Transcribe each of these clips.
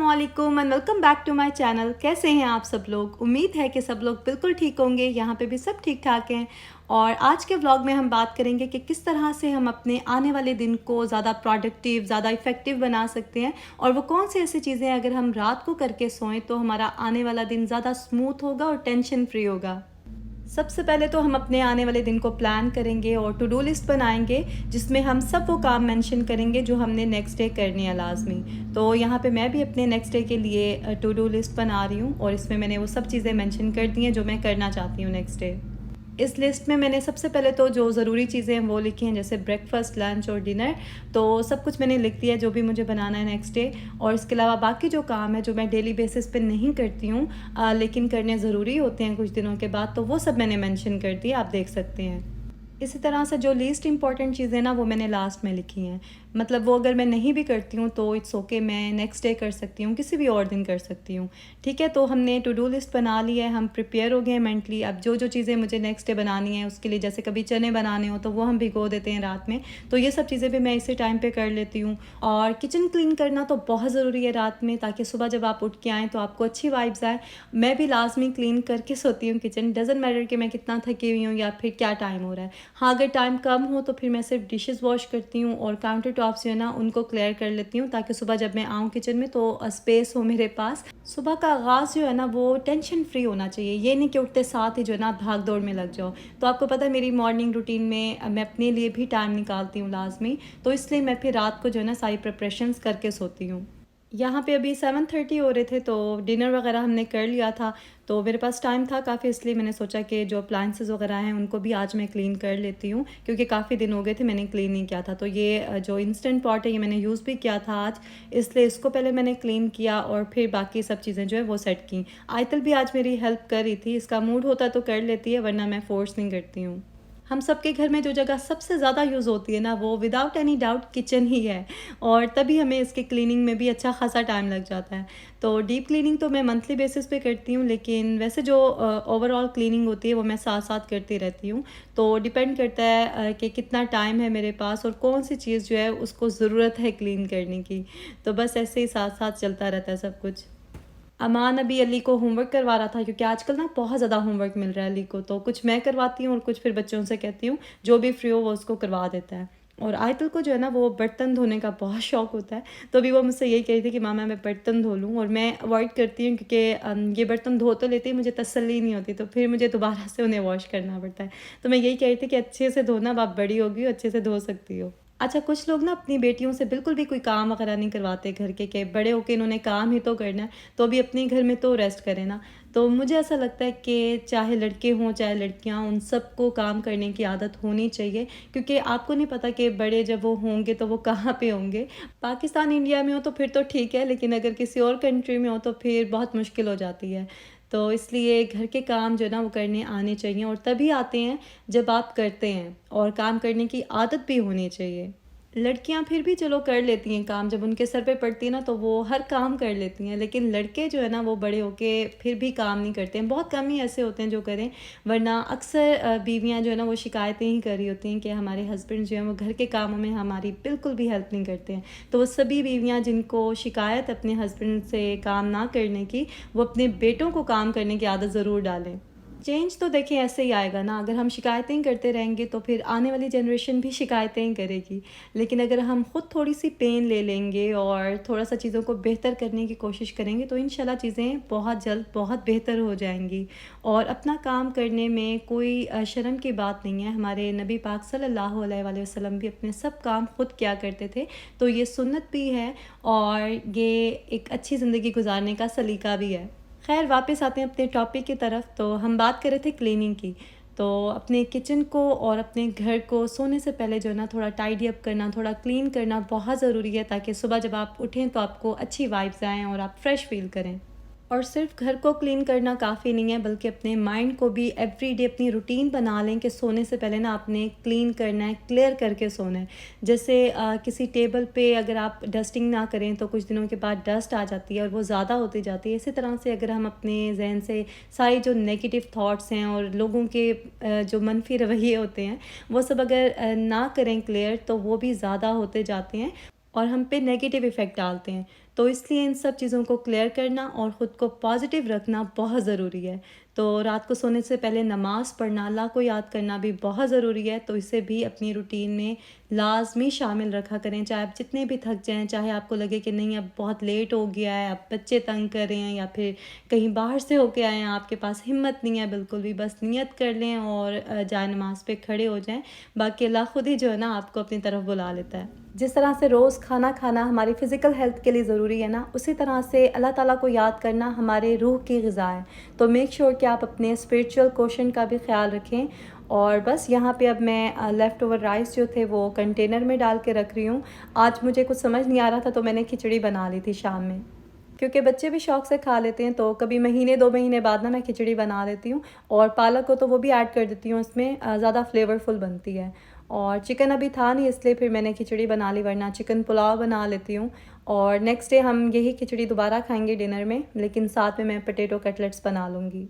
अस्सलामुअलैकुम and welcome back to my channel. कैसे हैं आप सब लोग? उम्मीद है कि सब लोग बिल्कुल ठीक होंगे। यहाँ पे भी सब ठीक ठाक हैं। और आज के व्लॉग में हम बात करेंगे कि किस तरह से हम अपने आने वाले दिन को ज़्यादा प्रोडक्टिव, ज़्यादा इफ़ेक्टिव बना सकते हैं, और वो कौन सी ऐसी चीज़ें अगर हम रात को करके सोएं तो हमारा आने वाला दिन ज़्यादा स्मूथ होगा और टेंशन फ्री होगा। सबसे पहले तो हम अपने आने वाले दिन को प्लान करेंगे और टू डू लिस्ट बनाएंगे, जिसमें हम सब वो काम मेंशन करेंगे जो हमने नेक्स्ट डे करनी है लाजमी। तो यहाँ पे मैं भी अपने नेक्स्ट डे के लिए टू डू लिस्ट बना रही हूँ और इसमें मैंने वो सब चीज़ें मेंशन कर दी हैं जो मैं करना चाहती हूँ नेक्स्ट डे। इस लिस्ट में मैंने सबसे पहले तो जो ज़रूरी चीज़ें हैं वो लिखी हैं, जैसे ब्रेकफास्ट, लंच और डिनर। तो सब कुछ मैंने लिख दिया जो भी मुझे बनाना है नेक्स्ट डे। और इसके अलावा बाकी जो काम है जो मैं डेली बेसिस पे नहीं करती हूँ लेकिन करने ज़रूरी होते हैं कुछ दिनों के बाद, तो वो सब मैंने मेंशन कर दिया, आप देख सकते हैं। इसी तरह से जो लीस्ट इंपॉर्टेंट चीज़ें ना वो मैंने लास्ट में लिखी हैं। मतलब वो अगर मैं नहीं भी करती हूँ तो इट्स ओके, मैं नेक्स्ट डे कर सकती हूँ, किसी भी और दिन कर सकती हूँ। ठीक है, तो हमने टू डू लिस्ट बना ली है, हम प्रिपेयर हो गए मेंटली। अब जो जो चीज़ें मुझे नेक्स्ट डे बनानी है उसके लिए, जैसे कभी चने बनाने हो तो वो हम भिगो देते हैं रात में, तो ये सब चीज़ें भी मैं इसी टाइम पे कर लेती हूँ। और किचन क्लीन करना तो बहुत ज़रूरी है रात में, ताकि सुबह जब आप उठ के आएँ तो आपको अच्छी वाइब्स आए। मैं भी लाजमी क्लीन करके सोती हूँ किचन, डजेंट मैटर कि मैं कितना थकी हुई हूँ या फिर क्या टाइम हो रहा है। हाँ, अगर टाइम कम हो तो फिर मैं सिर्फ डिशेस वॉश करती हूँ और काउंटर टॉप्स जो है ना उनको क्लियर कर लेती हूँ, ताकि सुबह जब मैं आऊँ किचन में तो स्पेस हो मेरे पास। सुबह का आगाज़ जो है ना वो टेंशन फ्री होना चाहिए, ये नहीं कि उठते साथ ही जो है ना भाग दौड़ में लग जाओ। तो आपको पता है मेरी मॉर्निंग रूटीन में मैं अपने लिए भी टाइम निकालती हूँ लाजमी, तो इसलिए मैं फिर रात को जो है ना सारी प्रिपरेशंस करके सोती हूँ। यहाँ पे अभी 7:30 हो रहे थे तो डिनर वगैरह हमने कर लिया था। तो मेरे पास टाइम था काफ़ी, इसलिए मैंने सोचा कि जो अप्लाइंसेस वगैरह हैं उनको भी आज मैं क्लीन कर लेती हूँ, क्योंकि काफ़ी दिन हो गए थे मैंने क्लीन नहीं किया था। तो ये जो इंस्टेंट पॉट है ये मैंने यूज़ भी किया था आज, इसलिए इसको पहले मैंने क्लीन किया और फिर बाकी सब चीज़ें जो है वो सेट की। आयतल भी आज मेरी हेल्प कर रही थी, इसका मूड होता तो कर लेती है, वरना मैं फोर्स नहीं करती हूँ। हम सबके घर में जो जगह सबसे ज़्यादा यूज़ होती है ना वो विदाउट एनी डाउट किचन ही है, और तभी हमें इसके क्लीनिंग में भी अच्छा खासा टाइम लग जाता है। तो डीप क्लीनिंग तो मैं मंथली बेसिस पे करती हूँ, लेकिन वैसे जो ओवरऑल क्लीनिंग होती है वो मैं साथ साथ करती रहती हूँ। तो डिपेंड करता है कि कितना टाइम है मेरे पास और कौन सी चीज़ जो है उसको ज़रूरत है क्लीन करने की। तो बस ऐसे ही साथ साथ चलता रहता है सब कुछ। अमान अभी अली को होमवर्क करवा रहा था, क्योंकि आजकल ना बहुत ज़्यादा होमवर्क मिल रहा है अली को, तो कुछ मैं करवाती हूँ और कुछ फिर बच्चों से कहती हूँ, जो भी फ्री हो वो उसको करवा देता है। और आयतुल को जो है ना वो बर्तन धोने का बहुत शौक होता है, तो अभी वो मुझसे यही कह रही थी कि मामा मैं बर्तन धो लूँ, और मैं अवॉइड करती हूँ क्योंकि ये बर्तन धो तो लेती है, मुझे तसल्ली नहीं होती, तो फिर मुझे दोबारा से उन्हें वॉश करना पड़ता है। तो मैं यही कह रही थी कि अच्छे से धोना, अब आप बड़ी होगी अच्छे से धो सकती हो। अच्छा, कुछ लोग ना अपनी बेटियों से बिल्कुल भी कोई काम वगैरह नहीं करवाते घर के बड़े होके इन्होंने काम ही तो करना है, तो अभी अपने घर में तो रेस्ट करें ना। तो मुझे ऐसा लगता है कि चाहे लड़के हों चाहे लड़कियां, उन सबको काम करने की आदत होनी चाहिए, क्योंकि आपको नहीं पता कि बड़े जब वो होंगे तो वो कहाँ पे होंगे। पाकिस्तान इंडिया में हो तो फिर तो ठीक है, लेकिन अगर किसी और कंट्री में हो तो फिर बहुत मुश्किल हो जाती है। तो इसलिए घर के काम जो है ना वो करने आने चाहिए, और तभी आते हैं जब आप करते हैं, और काम करने की आदत भी होनी चाहिए। लड़कियां फिर भी चलो कर लेती हैं काम, जब उनके सर पे पड़ती है ना तो वो हर काम कर लेती हैं, लेकिन लड़के जो है ना वो बड़े होके फिर भी काम नहीं करते हैं। बहुत कम ही ऐसे होते हैं जो करें, वरना अक्सर बीवियां जो है ना वो शिकायतें ही कर रही होती हैं कि हमारे हस्बैंड जो है वो घर के कामों में हमारी बिल्कुल भी हेल्प नहीं करते हैं। तो वो सभी बीवियां जिनको शिकायत अपने हस्बैंड से काम ना करने की, वो अपने बेटों को काम करने की आदत ज़रूर डालें। चेंज तो देखिए ऐसे ही आएगा ना, अगर हम शिकायतें ही करते रहेंगे तो फिर आने वाली जनरेशन भी शिकायतें ही करेगी। लेकिन अगर हम खुद थोड़ी सी पेन ले लेंगे और थोड़ा सा चीज़ों को बेहतर करने की कोशिश करेंगे तो इंशाल्लाह चीज़ें बहुत जल्द बहुत बेहतर हो जाएंगी। और अपना काम करने में कोई शर्म की बात नहीं है। हमारे नबी पाक सल्लल्लाहु अलैहि वसल्लम भी अपने सब काम खुद किया करते थे, तो ये सुन्नत भी है और ये एक अच्छी ज़िंदगी गुजारने का सलीका भी है। खैर, वापस आते हैं अपने टॉपिक की तरफ। तो हम बात कर रहे थे क्लीनिंग की। तो अपने किचन को और अपने घर को सोने से पहले जो है ना थोड़ा टाइडी अप करना, थोड़ा क्लीन करना बहुत ज़रूरी है, ताकि सुबह जब आप उठें तो आपको अच्छी वाइब्स आएँ और आप फ्रेश फील करें। और सिर्फ घर को क्लीन करना काफ़ी नहीं है, बल्कि अपने माइंड को भी एवरीडे अपनी रूटीन बना लें कि सोने से पहले ना आपने क्लीन करना है, क्लियर करके सोना है। जैसे किसी टेबल पे अगर आप डस्टिंग ना करें तो कुछ दिनों के बाद डस्ट आ जाती है और वो ज़्यादा होती जाती है। इसी तरह से अगर हम अपने जहन से सारी जो नेगेटिव थाट्स हैं और लोगों के जो मनफी रवैये होते हैं वो सब अगर ना करें क्लियर, तो वो भी ज़्यादा होते जाते हैं। और हम पे नेगेटिव इफ़ेक्ट डालते हैं। तो इसलिए इन सब चीज़ों को क्लियर करना और ख़ुद को पॉजिटिव रखना बहुत ज़रूरी है। तो रात को सोने से पहले नमाज़ पढ़ना, अल्लाह को याद करना भी बहुत ज़रूरी है। तो इसे भी अपनी रूटीन में लाज़मी शामिल रखा करें, चाहे आप जितने भी थक जाएँ, चाहे आपको लगे कि नहीं अब बहुत लेट हो गया है, अब बच्चे तंग कर रहे हैं या फिर कहीं बाहर से होके आए हैं, आपके पास हिम्मत नहीं है बिल्कुल भी, बस नियत कर लें और जाए नमाज़ पे खड़े हो जाएँ। बाकी अल्लाह ख़ुद ही जो है ना आपको अपनी तरफ बुला लेता है। जिस तरह से रोज़ खाना खाना हमारी फ़िज़िकल हेल्थ के लिए ज़रूरी है ना, उसी तरह से अल्लाह ताला को याद करना हमारे रूह की ग़िज़ा है। तो मेक श्योर कि आप अपने स्पिरिचुअल क्वोशंट का भी ख़्याल रखें। और बस यहाँ पे अब मैं लेफ़्ट ओवर राइस जो थे वो कंटेनर में डाल के रख रही हूँ। आज मुझे कुछ समझ नहीं आ रहा था तो मैंने खिचड़ी बना ली थी शाम में, क्योंकि बच्चे भी शौक़ से खा लेते हैं। तो कभी महीने 2 महीने बाद ना मैं खिचड़ी बना लेती हूँ और पालक को तो वो भी ऐड कर देती हूँ उसमें, ज़्यादा फ्लेवरफुल बनती है। और चिकन अभी था नहीं इसलिए फिर मैंने खिचड़ी बना ली, वरना चिकन पुलाव बना लेती हूँ। और नेक्स्ट डे हम यही खिचड़ी दोबारा खाएंगे डिनर में, लेकिन साथ में मैं पोटैटो कटलेट्स बना लूँगी।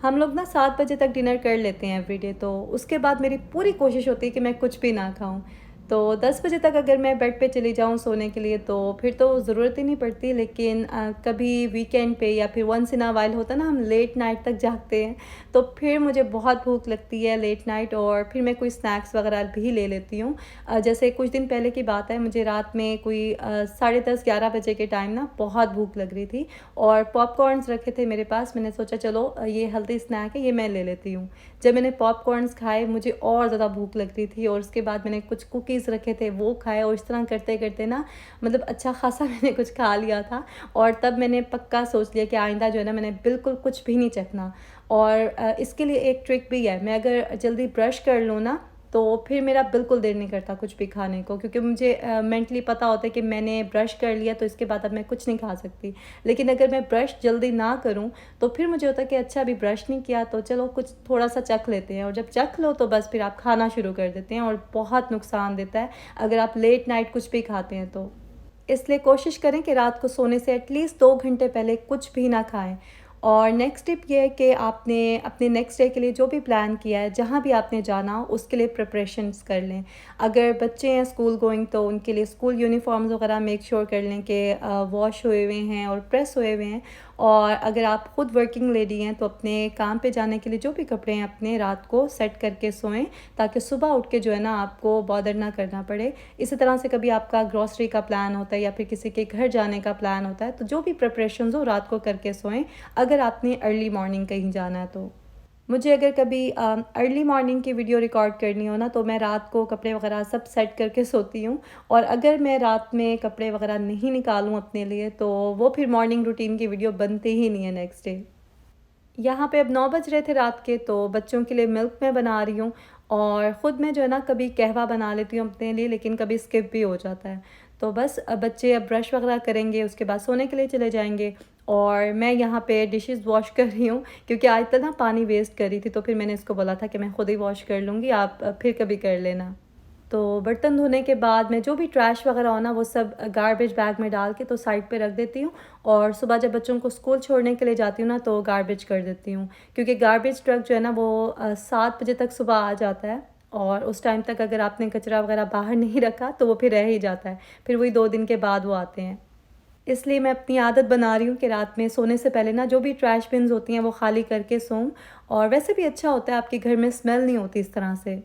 हम लोग ना 7 बजे तक डिनर कर लेते हैं एवरीडे, तो उसके बाद मेरी पूरी कोशिश होती है कि मैं कुछ भी ना खाऊं। तो 10 बजे तक अगर मैं बेड पे चली जाऊं सोने के लिए तो फिर तो ज़रूरत ही नहीं पड़ती, लेकिन कभी वीकेंड पे या फिर वंस इन अ वाइल होता ना हम लेट नाइट तक जागते हैं, तो फिर मुझे बहुत भूख लगती है लेट नाइट और फिर मैं कोई स्नैक्स वगैरह भी ले लेती हूँ। जैसे कुछ दिन पहले की बात है, मुझे रात में कोई 10:30-11 बजे के टाइम ना बहुत भूख लग रही थी और पॉपकॉर्न्स रखे थे मेरे पास। मैंने सोचा चलो ये हेल्दी स्नैक है, ये मैं ले लेती हूँ। जब मैंने पॉपकॉर्न्स खाए मुझे और ज़्यादा भूख लग रही थी और उसके बाद मैंने कुछ कुकीज़ रखे थे वो खाए और इस तरह करते करते ना मतलब अच्छा खासा मैंने कुछ खा लिया था। और तब मैंने पक्का सोच लिया कि आइंदा जो है ना मैंने बिल्कुल कुछ भी नहीं चखना। और इसके लिए एक ट्रिक भी है, मैं अगर जल्दी ब्रश कर लूँ ना तो फिर मेरा बिल्कुल दिल नहीं करता कुछ भी खाने को, क्योंकि मुझे मेंटली पता होता है कि मैंने ब्रश कर लिया तो इसके बाद अब मैं कुछ नहीं खा सकती। लेकिन अगर मैं ब्रश जल्दी ना करूं तो फिर मुझे होता है कि अच्छा अभी ब्रश नहीं किया तो चलो कुछ थोड़ा सा चख लेते हैं, और जब चख लो तो बस फिर आप खाना शुरू कर देते हैं और बहुत नुकसान देता है अगर आप लेट नाइट कुछ भी खाते हैं तो। इसलिए कोशिश करें कि रात को सोने से एटलीस्ट 2 घंटे पहले कुछ भी ना खाएं। और नेक्स्ट टिप ये है कि आपने अपने नेक्स्ट डे के लिए जो भी प्लान किया है, जहाँ भी आपने जाना हो उसके लिए प्रिपरेशंस कर लें। अगर बच्चे हैं स्कूल गोइंग तो उनके लिए स्कूल यूनिफॉर्म्स वगैरह मेक श्योर कर लें कि वॉश हुए हुए हैं और प्रेस हुए हुए हैं। और अगर आप ख़ुद वर्किंग लेडी हैं तो अपने काम पे जाने के लिए जो भी कपड़े हैं अपने रात को सेट करके सोएं, ताकि सुबह उठ के जो है ना आपको बॉदर ना करना पड़े। इसी तरह से कभी आपका ग्रॉसरी का प्लान होता है या फिर किसी के घर जाने का प्लान होता है तो जो भी प्रिपरेशंस हो रात को करके सोएं, अगर आपने अर्ली मॉर्निंग कहीं जाना है तो। मुझे अगर कभी अर्ली मॉर्निंग की वीडियो रिकॉर्ड करनी हो ना तो मैं रात को कपड़े वगैरह सब सेट करके सोती हूँ। और अगर मैं रात में कपड़े वगैरह नहीं निकालूँ अपने लिए तो वो फिर मॉर्निंग रूटीन की वीडियो बनती ही नहीं है नेक्स्ट डे। यहाँ पे अब 9 बज रहे थे रात के, तो बच्चों के लिए मिल्क मैं बना रही हूँ और ख़ुद मैं जो है ना कभी कहवा बना लेती हूँ अपने लिए, लेकिन कभी स्किप भी हो जाता है। तो बस अब बच्चे अब ब्रश वगैरह करेंगे, उसके बाद सोने के लिए चले जाएंगे और मैं यहाँ पे डिशेस वॉश कर रही हूँ, क्योंकि आज तक ना पानी वेस्ट कर रही थी तो फिर मैंने इसको बोला था कि मैं ख़ुद ही वॉश कर लूँगी, आप फिर कभी कर लेना। तो बर्तन धोने के बाद मैं जो भी ट्रैश वगैरह हो ना वो सब गार्बेज बैग में डाल के तो साइड पे रख देती हूँ और सुबह जब बच्चों को स्कूल छोड़ने के लिए जाती हूँ ना तो गार्बेज कर देती हूँ, क्योंकि गार्बेज ट्रक जो है ना वो 7 बजे तक सुबह आ जाता है और उस टाइम तक अगर आपने कचरा वगैरह बाहर नहीं रखा तो वो फिर रह ही जाता है, फिर वही 2 दिन के बाद वो आते हैं। इसलिए मैं अपनी आदत बना रही हूँ कि रात में सोने से पहले ना जो भी ट्रैश बिन्स होती हैं वो खाली करके सोऊं। और वैसे भी अच्छा होता है, आपके घर में स्मेल नहीं होती इस तरह से।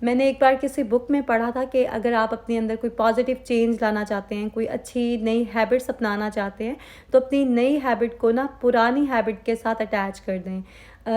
मैंने एक बार किसी बुक में पढ़ा था कि अगर आप अपने अंदर कोई पॉजिटिव चेंज लाना चाहते हैं, कोई अच्छी नई हैबिट्स अपनाना चाहते हैं, तो अपनी नई हैबिट को ना पुरानी हैबिट के साथ अटैच कर दें।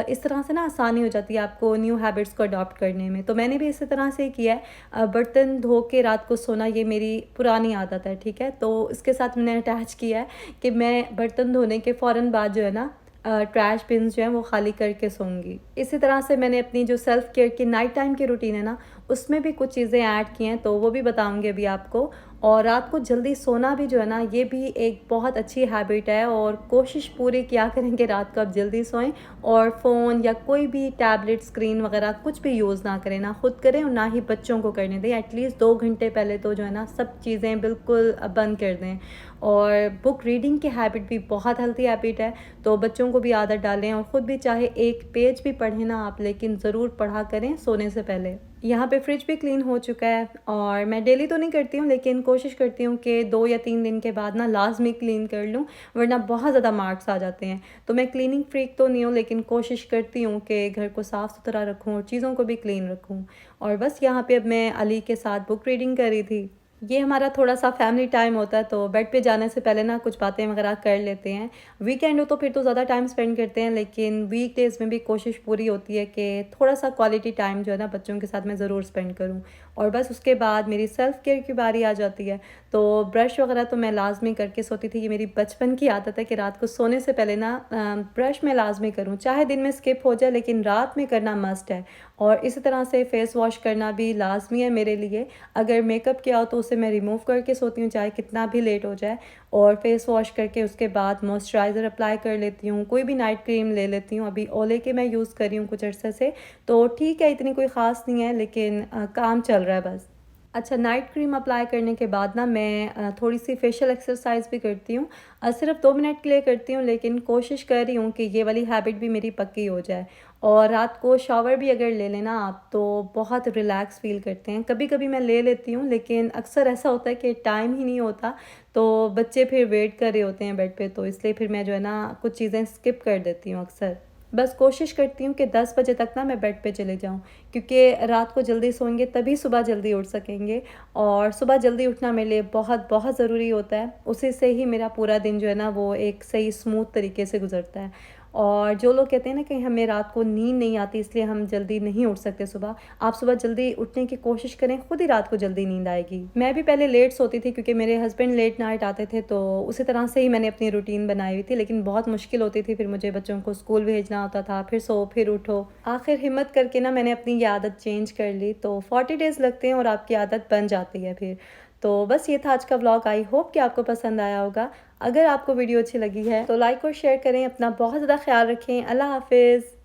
इस तरह से ना आसानी हो जाती है आपको न्यू हैबिट्स को अडॉप्ट करने में। तो मैंने भी इसी तरह से किया है। बर्तन धो के रात को सोना ये मेरी पुरानी आदत है, ठीक है। तो इसके साथ मैंने अटैच किया है कि मैं बर्तन धोने के फ़ौरन बाद जो है ना ट्रैश बिन्स जो हैं वो खाली करके सोऊंगी। इसी तरह से मैंने अपनी जो सेल्फ़ केयर की नाइट टाइम की रूटीन है ना उसमें भी कुछ चीज़ें ऐड की हैं, तो वो भी बताऊंगी अभी आपको। और रात को जल्दी सोना भी जो है ना ये भी एक बहुत अच्छी हैबिट है और कोशिश पूरी किया करें कि रात को आप जल्दी सोएं और फ़ोन या कोई भी टैबलेट स्क्रीन वगैरह कुछ भी यूज़ ना करें, ना खुद करें और ना ही बच्चों को करने दें। एटलीस्ट 2 घंटे पहले तो जो है ना सब चीज़ें बिल्कुल बंद कर दें। और बुक रीडिंग की हैबिट भी बहुत हेल्थी हैबिट है, तो बच्चों को भी आदत डालें और ख़ुद भी चाहे एक पेज भी पढ़ें ना आप, लेकिन ज़रूर पढ़ा करें सोने से पहले। यहाँ पे फ्रिज भी क्लीन हो चुका है और मैं डेली तो नहीं करती हूँ, लेकिन कोशिश करती हूँ कि 2 या 3 दिन के बाद ना लाज़मी क्लीन कर लूँ, वरना बहुत ज़्यादा मार्क्स आ जाते हैं। तो मैं क्लीनिंग फ्रीक तो नहीं हूँ, लेकिन कोशिश करती हूँ कि घर को साफ़ सुथरा रखूँ और चीज़ों को भी क्लीन रखूँ। और बस यहाँ पे अब मैं अली के साथ बुक रीडिंग कर रही थी। ये हमारा थोड़ा-सा फैमिली टाइम होता है, तो बेड पे जाने से पहले ना कुछ बातें वगैरह कर लेते हैं। वीकेंड हो तो फिर तो ज़्यादा टाइम स्पेंड करते हैं, लेकिन वीकडेज़ में भी कोशिश पूरी होती है कि थोड़ा-सा क्वालिटी टाइम जो है ना बच्चों के साथ मैं ज़रूर स्पेंड करूँ। और बस उसके बाद मेरी सेल्फ केयर की बारी आ जाती है, तो ब्रश वगैरह तो मैं लाज़मी करके सोती थी। ये मेरी बचपन की आदत है कि रात को सोने से पहले ना ब्रश मैं लाज़मी करूँ, चाहे दिन में स्किप हो जाए लेकिन रात में करना मस्ट है। और इसी तरह से फ़ेस वॉश करना भी लाज़मी है मेरे लिए। अगर मेकअप किया हो तो उसे मैं रिमूव करके सोती हूँ, चाहे कितना भी लेट हो जाए। और फेस वॉश करके उसके बाद मॉइस्चराइज़र अप्लाई कर लेती हूँ, कोई भी नाइट क्रीम ले लेती हूँ। अभी ओले के मैं यूज़ कर रही हूँ कुछ अर्से से, तो ठीक है, इतनी कोई ख़ास नहीं है, लेकिन काम चल रहा है बस। अच्छा, नाइट क्रीम अप्लाई करने के बाद ना मैं थोड़ी-सी फेशियल एक्सरसाइज़ भी करती हूँ। सिर्फ़ 2 मिनट के लिए करती हूँ, लेकिन कोशिश कर रही हूँ कि ये वाली हैबिट भी मेरी पक्की हो जाए। और रात को शावर भी अगर ले लें ना आप, तो बहुत रिलैक्स फ़ील करते हैं। कभी-कभी मैं ले लेती हूँ, लेकिन अक्सर ऐसा होता है कि टाइम ही नहीं होता, तो बच्चे फिर वेट कर रहे होते हैं बेड पे, तो इसलिए फिर मैं जो है ना कुछ चीज़ें स्किप कर देती हूँ अक्सर। बस कोशिश करती हूँ कि 10 बजे तक ना मैं बेड पे चले जाऊँ, क्योंकि रात को जल्दी सोएँगे तभी सुबह जल्दी उठ सकेंगे। और सुबह जल्दी उठना मेरे लिए बहुत बहुत ज़रूरी होता है। उसी से ही मेरा पूरा दिन जो है ना वो एक सही स्मूथ तरीके से गुज़रता है। और जो लोग कहते हैं ना कि हमें रात को नींद नहीं आती इसलिए हम जल्दी नहीं उठ सकते सुबह, आप सुबह जल्दी उठने की कोशिश करें, खुद ही रात को जल्दी नींद आएगी। मैं भी पहले लेट सोती थी क्योंकि मेरे हस्बैंड लेट नाइट आते थे, तो उसी तरह से ही मैंने अपनी रूटीन बनाई हुई थी, लेकिन बहुत मुश्किल होती थी। फिर मुझे बच्चों को स्कूल भेजना होता था, फिर सो फिर उठो। आखिर हिम्मत करके ना मैंने अपनी ये आदत चेंज कर ली, तो 40 डेज़ लगते हैं और आपकी आदत बन जाती है फिर। तो बस ये था आज का व्लॉग। आई होप कि आपको पसंद आया होगा। अगर आपको वीडियो अच्छी लगी है तो लाइक और शेयर करें। अपना बहुत ज़्यादा ख्याल रखें। अल्लाह हाफ़िज़।